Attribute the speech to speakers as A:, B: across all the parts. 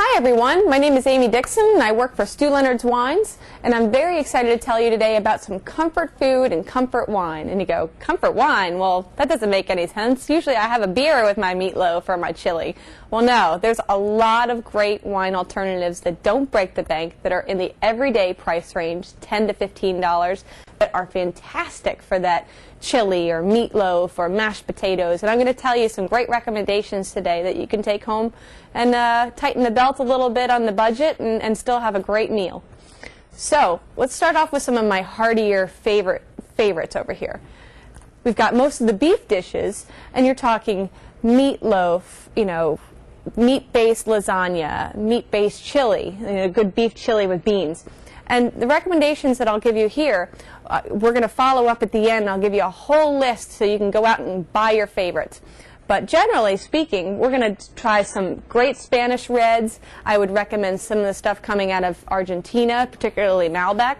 A: Hi everyone, my name is Amy Dixon and I work for Stu Leonard's Wines, and I'm very excited to tell you today about some comfort food and comfort wine. And you go, comfort wine? Well, that doesn't make any sense. Usually I have a beer with my meatloaf or my chili. Well, no, there's a lot of great wine alternatives that don't break the bank, that are in the everyday price range, $10 to $15, that are fantastic for that chili or meatloaf or mashed potatoes. And I'm going to tell you some great recommendations today that you can take home and tighten the belt a little bit on the budget and still have a great meal. So let's start off with some of my heartier favorites over here. We've got most of the beef dishes, and you're talking meatloaf, meat-based lasagna, meat-based chili, good beef chili with beans. And the recommendations that I'll give you here, we're going to follow up at the end. I'll give you a whole list so you can go out and buy your favorites. But generally speaking, we're going to try some great Spanish reds. I would recommend some of the stuff coming out of Argentina, particularly Malbec.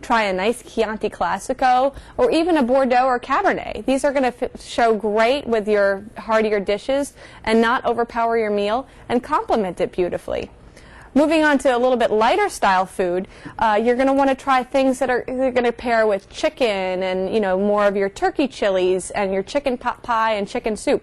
A: Try a nice Chianti Classico, or even a Bordeaux or Cabernet. These are going to show great with your heartier dishes and not overpower your meal and complement it beautifully. Moving on to a little bit lighter style food, you're going to want to try things that are going to pair with chicken and more of your turkey chilies and your chicken pot pie and chicken soup.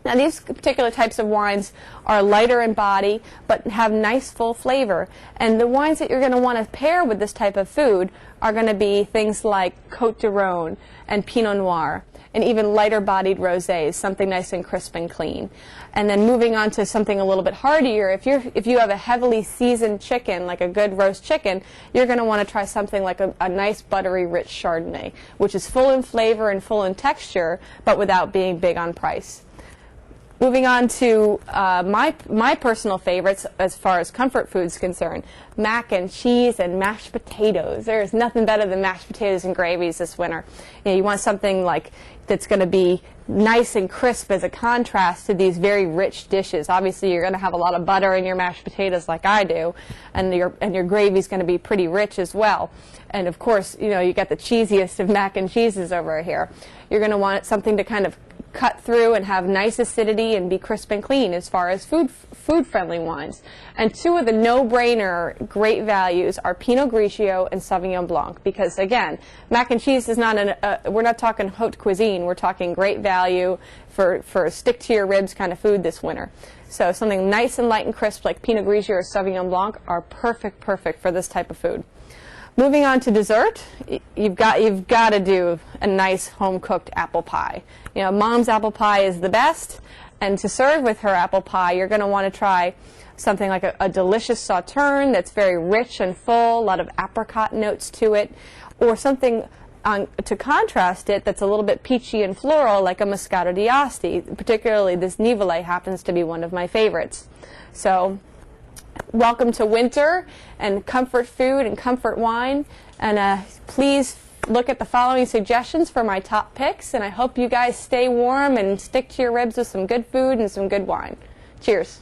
A: Now these particular types of wines are lighter in body but have nice full flavor, and the wines that you're going to want to pair with this type of food are going to be things like Côte de Rhône and Pinot Noir, and even lighter bodied rosés, something nice and crisp and clean. And then moving on to something a little bit heartier, if you have a heavily seasoned chicken, like a good roast chicken, you're going to want to try something like a nice buttery rich Chardonnay, which is full in flavor and full in texture, but without being big on price. Moving on to my personal favorites as far as comfort food's concerned, mac and cheese and mashed potatoes. There's nothing better than mashed potatoes and gravies this winter. You want something that's going to be nice and crisp as a contrast to these very rich dishes. Obviously, you're going to have a lot of butter in your mashed potatoes like I do, and your gravy's going to be pretty rich as well. And of course, you got the cheesiest of mac and cheeses over here. You're going to want something to kind of cut through and have nice acidity and be crisp and clean as far as food-friendly wines. And two of the no-brainer great values are Pinot Grigio and Sauvignon Blanc, because again, mac and cheese is not we're not talking haute cuisine, we're talking great value for stick-to-your-ribs kind of food this winter. So something nice and light and crisp like Pinot Grigio or Sauvignon Blanc are perfect for this type of food. Moving on to dessert, you've got to do a nice home-cooked apple pie. Mom's apple pie is the best, and to serve with her apple pie, you're going to want to try something like a delicious sauterne that's very rich and full, a lot of apricot notes to it, or something to contrast it that's a little bit peachy and floral, like a Moscato d'Asti. Particularly this Nivolet happens to be one of my favorites. So welcome to winter and comfort food and comfort wine, and please look at the following suggestions for my top picks, and I hope you guys stay warm and stick to your ribs with some good food and some good wine. Cheers.